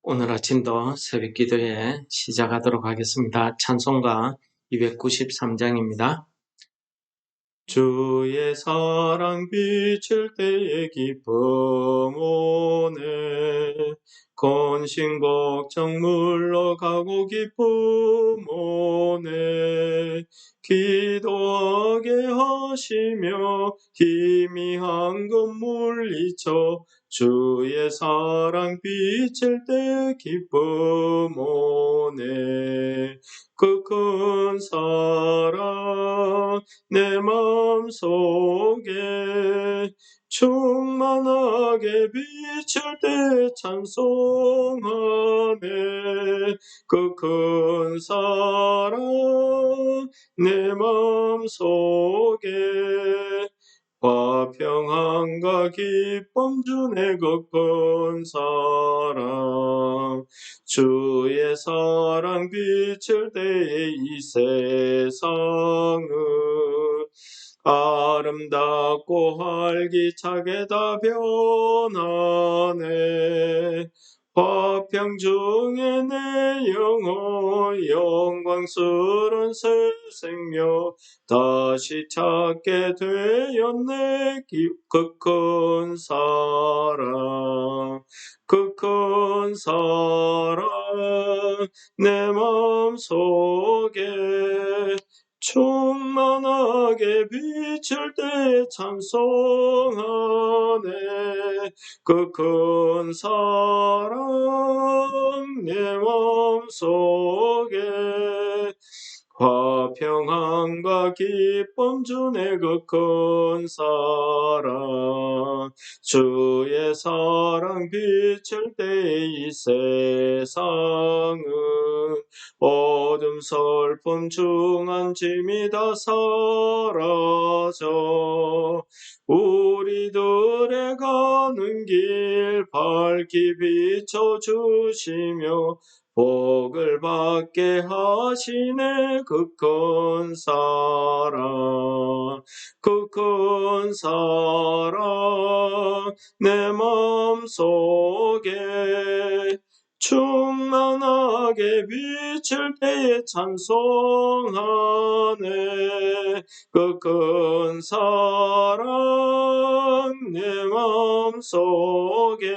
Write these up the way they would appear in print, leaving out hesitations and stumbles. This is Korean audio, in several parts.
오늘 아침도 새벽 기도에 시작하도록 하겠습니다. 찬송가 293장입니다. 주의 사랑 비칠 때의 기쁨 오네 근심 걱정 물러가고 기쁨 오네 기도하게 하시며 희미한 것 물리쳐 주의 사랑 비칠 때 기쁨 오네 그 큰 사랑 내 마음속에 충만하게 비칠 때 찬송하네 그 큰 사랑 내 마음속에 화평함과 기쁨 주네 그 큰 사랑 주의 사랑 비칠 때에 이 세상은 아름답고 활기차게 다 변하네 화평 중에 내 영혼 영광스런 새 생명 다시 찾게 되었네 그 큰 사랑 그 큰 사랑 내 마음속에 충만하게 비칠 때 찬송하네 그 큰 사랑 내 마음속에 화평함과 기쁨 주네 그 큰 사랑 주의 사랑 비칠 때 이 세상은 어둠 슬픔 중한 짐이 다 사라져 우리들의 가는 길 밝히 비춰주시며 복을 받게 하시네 그 큰 사랑 그 큰 사랑 내 마음속에 충만하게 비칠 때에 찬송하네 그 큰 사랑 내 마음속에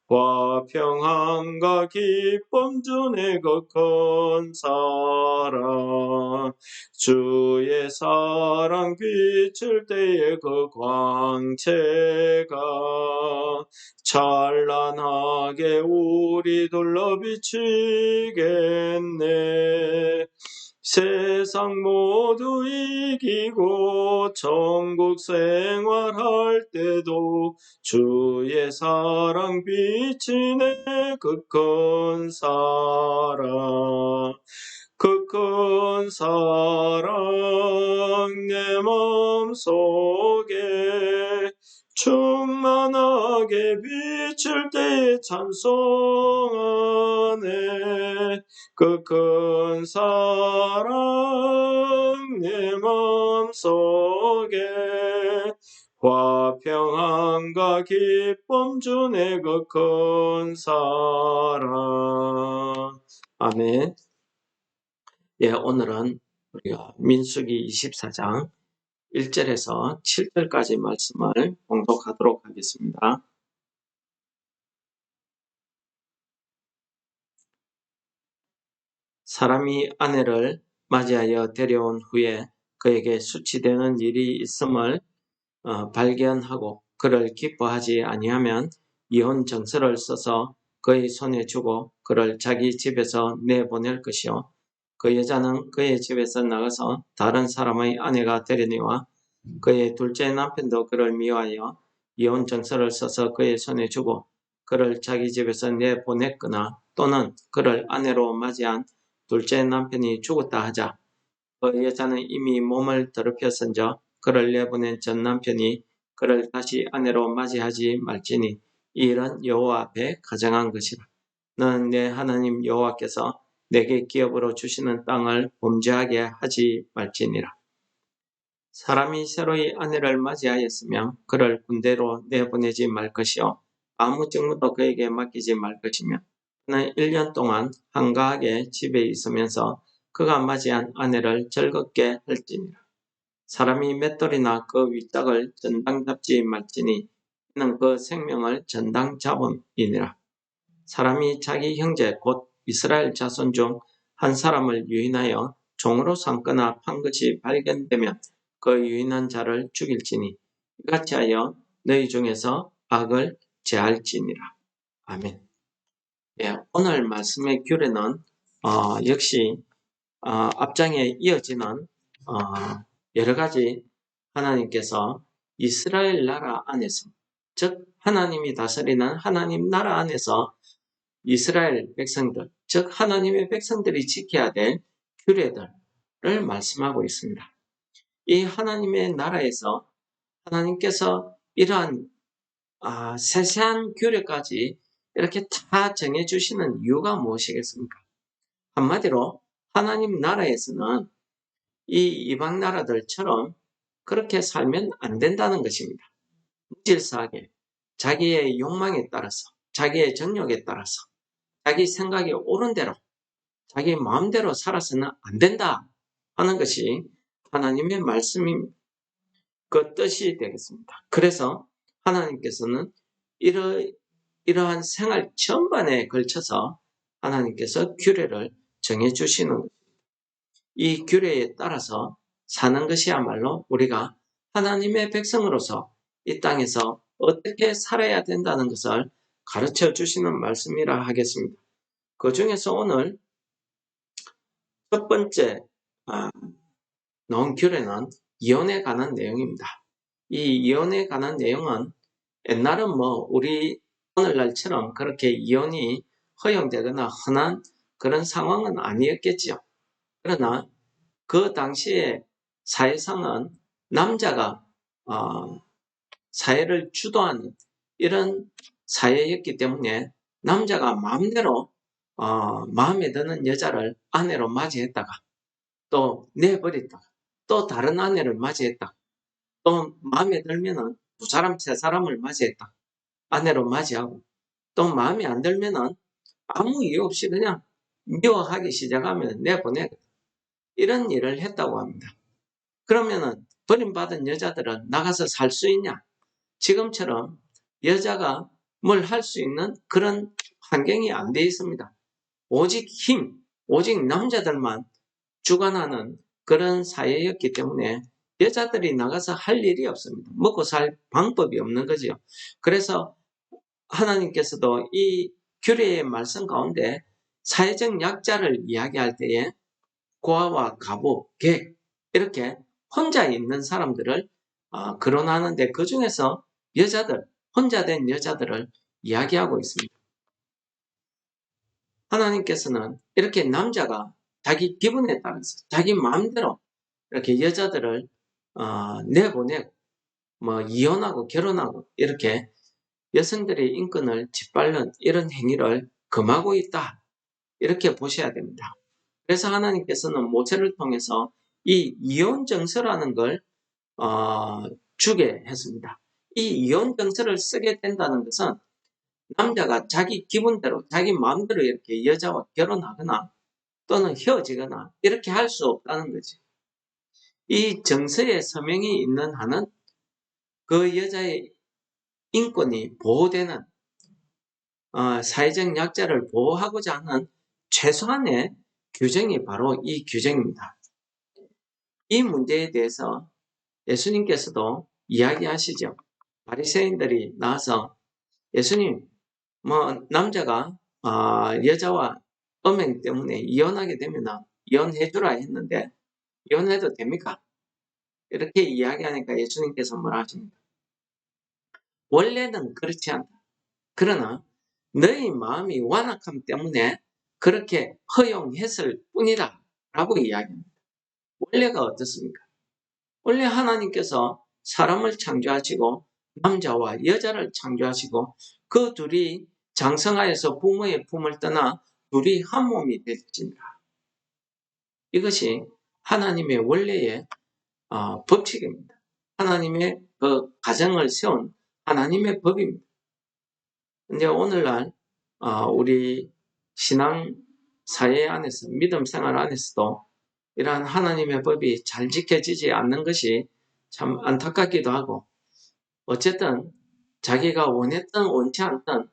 화평함과 기쁨 주네 그 큰 사랑 주의 사랑 비칠 때의 그 광채가 찬란하게 우리 둘러 비치겠네 세상 모두 이기고 천국 생활할 때도 주의 사랑 비치네 그 큰 사랑 그 큰 사랑 내 마음속에 충만하게 비칠 때 찬송하네 그 큰 사랑 내 마음속에 화평함과 기쁨 주네 그 큰 사랑 아멘. 오늘은 우리가 민수기 24장 1절에서 7절까지 말씀을 봉독하도록 하겠습니다. 사람이 아내를 맞이하여 데려온 후에 그에게 수치되는 일이 있음을 발견하고 그를 기뻐하지 아니하면 이혼 정서를 써서 그의 손에 주고 그를 자기 집에서 내보낼 것이요 그 여자는 그의 집에서 나가서 다른 사람의 아내가 되려니와 그의 둘째 남편도 그를 미워하여 이혼 정서를 써서 그의 손에 주고 그를 자기 집에서 내보냈거나 또는 그를 아내로 맞이한 둘째 남편이 죽었다 하자 그 여자는 이미 몸을 더럽혔은저 그를 내보낸 전 남편이 그를 다시 아내로 맞이하지 말지니 이 일은 여호와 앞에 가정한 것이라. 너는 내 하나님 여호와께서 내게 기업으로 주시는 땅을 범죄하게 하지 말지니라. 사람이 새로이 아내를 맞이하였으면 그를 군대로 내보내지 말 것이요 아무 직무도 그에게 맡기지 말 것이며 그는 1년 동안 한가하게 집에 있으면서 그가 맞이한 아내를 즐겁게 할지니라. 사람이 맷돌이나 그 윗짝을 전당 잡지 말지니 이는 그 생명을 전당 잡음이니라. 사람이 자기 형제 곧 이스라엘 자손 중 한 사람을 유인하여 종으로 삼거나 판 것이 발견되면 그 유인한 자를 죽일지니 이같이 하여 너희 중에서 악을 제할지니라. 아멘. 예, 오늘 말씀의 규례는 역시 앞장에 이어지는 여러 가지 하나님께서 이스라엘 나라 안에서, 즉 하나님이 다스리는 하나님 나라 안에서 이스라엘 백성들, 즉 하나님의 백성들이 지켜야 될 규례들을 말씀하고 있습니다. 이 하나님의 나라에서 하나님께서 이러한 세세한 규례까지 이렇게 다 정해주시는 이유가 무엇이겠습니까? 한마디로 하나님 나라에서는 이 이방 나라들처럼 그렇게 살면 안 된다는 것입니다. 무질서하게 자기의 욕망에 따라서, 자기의 정욕에 따라서, 자기 생각이 옳은 대로, 자기 마음대로 살아서는 안 된다 하는 것이 하나님의 말씀인 그 뜻이 되겠습니다. 그래서 하나님께서는 이러한 생활 전반에 걸쳐서 하나님께서 규례를 정해주시는 것입니다. 이 규례에 따라서 사는 것이야말로 우리가 하나님의 백성으로서 이 땅에서 어떻게 살아야 된다는 것을 가르쳐 주시는 말씀이라 하겠습니다. 그 중에서 오늘 첫 번째 나온 규례는 이혼에 관한 내용입니다. 이 이혼에 관한 내용은 옛날은 우리 오늘날처럼 그렇게 이혼이 허용되거나 흔한 그런 상황은 아니었겠지요. 그러나 그 당시에 사회상은 남자가 사회를 주도하는 이런 사회였기 때문에 남자가 마음대로 마음에 드는 여자를 아내로 맞이했다가 또 내버렸다가 또 다른 아내를 맞이했다가 또 마음에 들면은 두 사람 세 사람을 맞이했다 아내로 맞이하고 또 마음에 안 들면은 아무 이유 없이 그냥 미워하기 시작하면 내보내 이런 일을 했다고 합니다. 그러면은 버림받은 여자들은 나가서 살 수 있냐? 지금처럼 여자가 뭘 할 수 있는 그런 환경이 안 돼 있습니다. 오직 오직 남자들만 주관하는 그런 사회였기 때문에 여자들이 나가서 할 일이 없습니다. 먹고 살 방법이 없는 거죠. 그래서 하나님께서도 이 규례의 말씀 가운데 사회적 약자를 이야기할 때에 고아와 가부, 객 이렇게 혼자 있는 사람들을 거론하는데 그 중에서 여자들, 혼자 된 여자들을 이야기하고 있습니다. 하나님께서는 이렇게 남자가 자기 기분에 따라서 자기 마음대로 이렇게 여자들을 내보내고 이혼하고 결혼하고 이렇게 여성들의 인권을 짓밟는 이런 행위를 금하고 있다. 이렇게 보셔야 됩니다. 그래서 하나님께서는 모세를 통해서 이 이혼 정서라는 걸 주게 했습니다. 이 이혼 정서를 쓰게 된다는 것은 남자가 자기 기분대로 자기 마음대로 이렇게 여자와 결혼하거나 또는 헤어지거나 이렇게 할 수 없다는 거지. 이 정서에 서명이 있는 한은 그 여자의 인권이 보호되는 사회적 약자를 보호하고자 하는 최소한의 규정이 바로 이 규정입니다. 이 문제에 대해서 예수님께서도 이야기하시죠. 바리새인들이 나와서 예수님, 남자가 여자와 음행 때문에 이혼하게 되면 이혼해주라 했는데 이혼해도 됩니까? 이렇게 이야기하니까 예수님께서 뭐라 하십니까? 원래는 그렇지 않다. 그러나 너희 마음이 완악함 때문에 그렇게 허용했을 뿐이다 라고 이야기합니다. 원래가 어떻습니까? 원래 하나님께서 사람을 창조하시고 남자와 여자를 창조하시고 그 둘이 장성하여서 부모의 품을 떠나 둘이 한 몸이 될지니라. 이것이 하나님의 원래의 법칙입니다. 하나님의 그 가정을 세운 하나님의 법입니다. 이제 오늘날 우리 신앙 사회 안에서 믿음 생활 안에서도 이러한 하나님의 법이 잘 지켜지지 않는 것이 참 안타깝기도 하고 어쨌든 자기가 원했든 원치 않든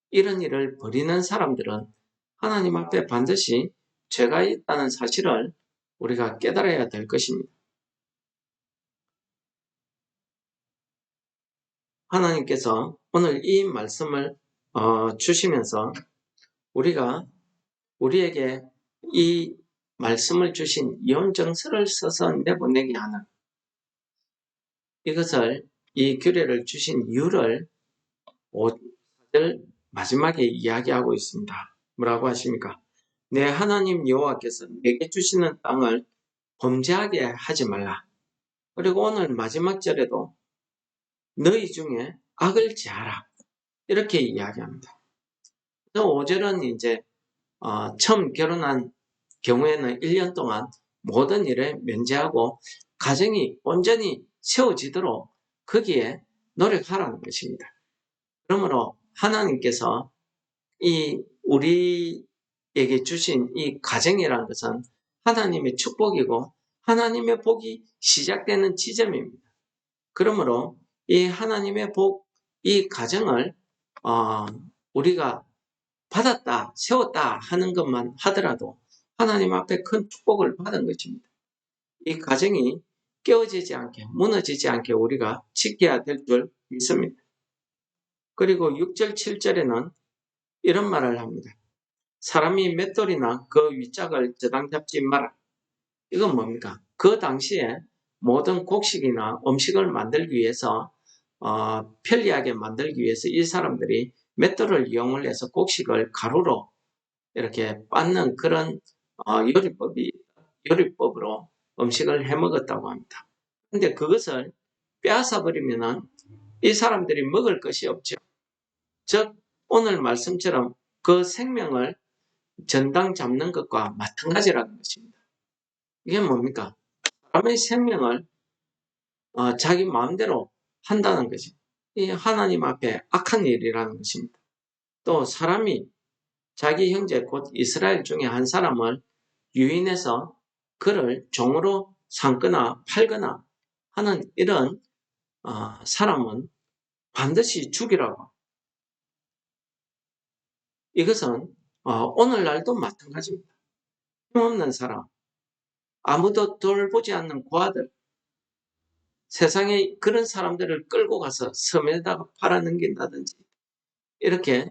이런 일을 벌이는 사람들은 하나님 앞에 반드시 죄가 있다는 사실을 우리가 깨달아야 될 것입니다. 하나님께서 오늘 이 말씀을 주시면서 우리가 우리에게 이 말씀을 주신 이혼정서를 써서 내보내게 하는 이것을 이 규례를 주신 이유를 5절 마지막에 이야기하고 있습니다. 뭐라고 하십니까? 내 하나님 여호와께서 내게 주시는 땅을 범죄하게 하지 말라. 그리고 오늘 마지막 절에도 너희 중에 악을 제하라. 이렇게 이야기합니다. 5절은 이제 처음 결혼한 경우에는 1년 동안 모든 일에 면제하고 가정이 온전히 세워지도록 거기에 노력하라는 것입니다. 그러므로 하나님께서 이 우리에게 주신 이 가정이라는 것은 하나님의 축복이고 하나님의 복이 시작되는 지점입니다. 그러므로 이 하나님의 복, 이 가정을 우리가 받았다, 세웠다 하는 것만 하더라도 하나님 앞에 큰 축복을 받은 것입니다. 이 가정이 깨어지지 않게, 무너지지 않게 우리가 지켜야 될 줄 믿습니다. 그리고 6절, 7절에는 이런 말을 합니다. 사람이 맷돌이나 그 윗짝을 저당 잡지 마라. 이건 뭡니까? 그 당시에 모든 곡식이나 음식을 만들기 위해서 편리하게 만들기 위해서 이 사람들이 맷돌을 이용을 해서 곡식을 가루로 이렇게 빻는 그런 요리법으로 음식을 해 먹었다고 합니다. 근데 그것을 빼앗아 버리면은 이 사람들이 먹을 것이 없죠. 즉 오늘 말씀처럼 그 생명을 전당 잡는 것과 마찬가지라는 것입니다. 이게 뭡니까? 사람의 생명을 자기 마음대로 한다는 것이 이 하나님 앞에 악한 일이라는 것입니다. 또 사람이 자기 형제 곧 이스라엘 중에 한 사람을 유인해서 그를 종으로 삼거나 팔거나 하는 이런 사람은 반드시 죽이라고. 이것은 오늘날도 마찬가지입니다. 힘없는 사람, 아무도 돌보지 않는 고아들, 세상에 그런 사람들을 끌고 가서 섬에다가 팔아넘긴다든지 이렇게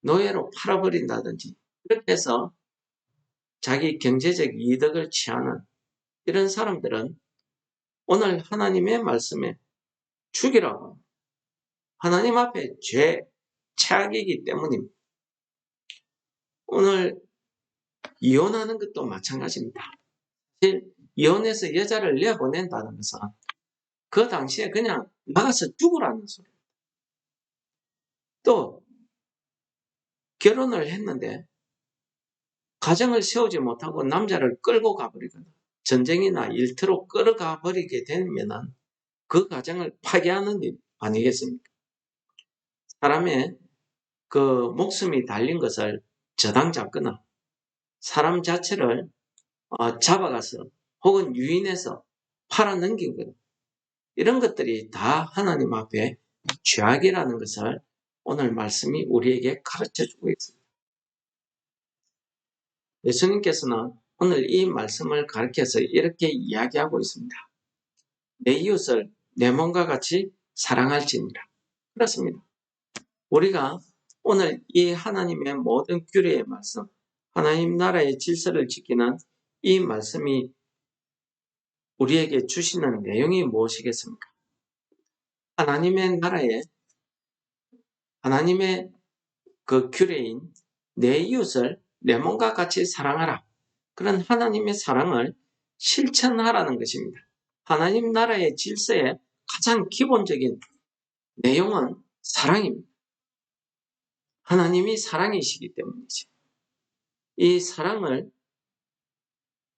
노예로 팔아버린다든지 이렇게 해서 자기 경제적 이득을 취하는 이런 사람들은 오늘 하나님의 말씀에 죽이라고 하나님 앞에 최악이기 때문입니다. 오늘 이혼하는 것도 마찬가지입니다. 이혼해서 여자를 내보낸다는 것은 그 당시에 그냥 나가서 죽으라는 소리입니다. 또 결혼을 했는데 가정을 세우지 못하고 남자를 끌고 가버리거나 전쟁이나 일터로 끌어가 버리게 되면 그 가정을 파괴하는 일 아니겠습니까? 사람의 그 목숨이 달린 것을 저당 잡거나 사람 자체를 잡아가서 혹은 유인해서 팔아넘긴 것 이런 것들이 다 하나님 앞에 죄악이라는 것을 오늘 말씀이 우리에게 가르쳐주고 있습니다. 예수님께서는 오늘 이 말씀을 가르쳐서 이렇게 이야기하고 있습니다. 내 이웃을 내 몸과 같이 사랑할지니라. 그렇습니다. 우리가 오늘 이 하나님의 모든 규례의 말씀, 하나님 나라의 질서를 지키는 이 말씀이 우리에게 주시는 내용이 무엇이겠습니까? 하나님의 나라에 하나님의 그 규례인 내 이웃을 내 몸과 같이 사랑하라. 그런 하나님의 사랑을 실천하라는 것입니다. 하나님 나라의 질서의 가장 기본적인 내용은 사랑입니다. 하나님이 사랑이시기 때문이죠. 이 사랑을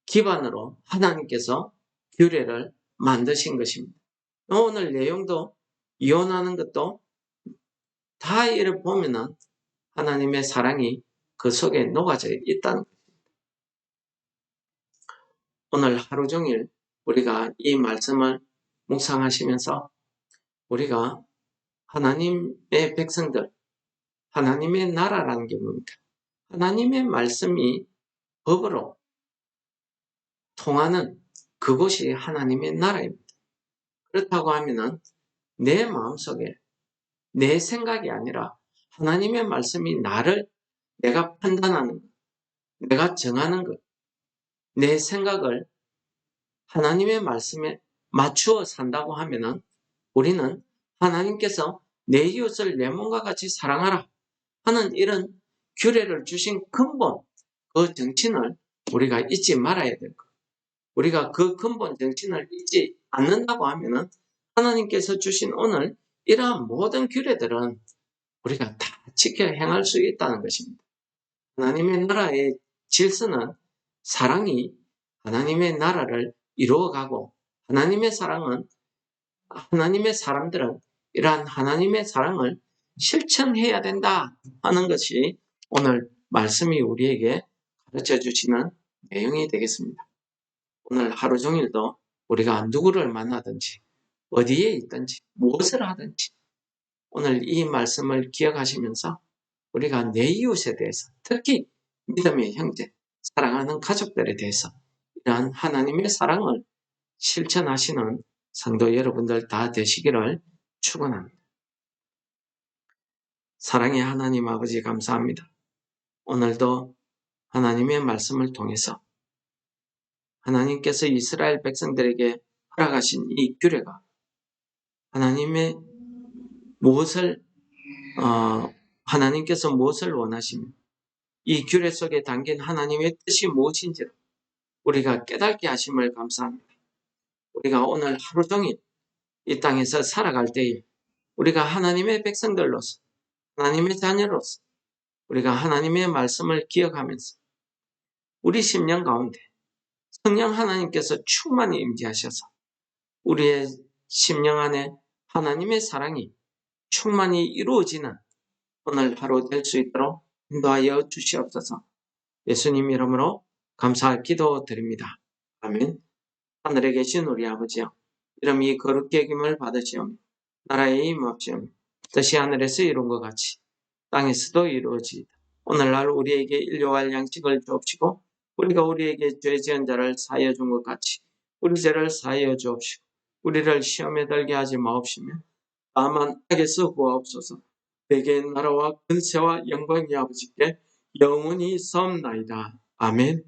기반으로 하나님께서 규례를 만드신 것입니다. 오늘 내용도 이혼하는 것도 다 이를 보면은 하나님의 사랑이 그 속에 녹아져 있다는 거예요. 오늘 하루 종일 우리가 이 말씀을 묵상하시면서 우리가 하나님의 백성들, 하나님의 나라라는 게 뭡니까? 하나님의 말씀이 법으로 통하는 그곳이 하나님의 나라입니다. 그렇다고 하면은 내 마음속에 내 생각이 아니라 하나님의 말씀이 나를 내가 판단하는 것, 내가 정하는 것, 내 생각을 하나님의 말씀에 맞추어 산다고 하면은 우리는 하나님께서 내 이웃을 내 몸과 같이 사랑하라 하는 이런 규례를 주신 근본, 그 정신을 우리가 잊지 말아야 될 것. 우리가 그 근본 정신을 잊지 않는다고 하면은 하나님께서 주신 오늘 이러한 모든 규례들은 우리가 다 지켜 행할 수 있다는 것입니다. 하나님의 나라의 질서는 사랑이 하나님의 나라를 이루어가고 하나님의 사랑은 하나님의 사람들은 이러한 하나님의 사랑을 실천해야 된다 하는 것이 오늘 말씀이 우리에게 가르쳐 주시는 내용이 되겠습니다. 오늘 하루 종일도 우리가 누구를 만나든지 어디에 있든지 무엇을 하든지 오늘 이 말씀을 기억하시면서 우리가 내 이웃에 대해서 특히 믿음의 형제, 사랑하는 가족들에 대해서 이러한 하나님의 사랑을 실천하시는 성도 여러분들 다 되시기를 축원합니다. 사랑의 하나님 아버지 감사합니다. 오늘도 하나님의 말씀을 통해서 하나님께서 이스라엘 백성들에게 허락하신 이 규례가 하나님의 무엇을 하나님께서 무엇을 원하시며 이 규례 속에 담긴 하나님의 뜻이 무엇인지를 우리가 깨닫게 하심을 감사합니다. 우리가 오늘 하루 종일 이 땅에서 살아갈 때에 우리가 하나님의 백성들로서 하나님의 자녀로서 우리가 하나님의 말씀을 기억하면서 우리 심령 가운데 성령 하나님께서 충만히 임재하셔서 우리의 심령 안에 하나님의 사랑이 충만히 이루어지는 오늘 하루 될 수 있도록 인도하여 주시옵소서. 예수님 이름으로 감사 기도드립니다. 아멘. 하늘에 계신 우리 아버지여, 이름이 거룩히 여김을 받으시오며 나라의 임옵시오며 뜻이 하늘에서 이룬 것 같이 땅에서도 이루어지이다. 오늘날 우리에게 일용할 양식을 주옵시고 우리가 우리에게 죄 지은 자를 사하여 준 것 같이 우리 죄를 사하여 주옵시고 우리를 시험에 들게 하지 마옵시며 다만 악에서 구하옵소서. 내게 나라와 근세와 영광이 아버지께 영원히 섬나이다. 아멘.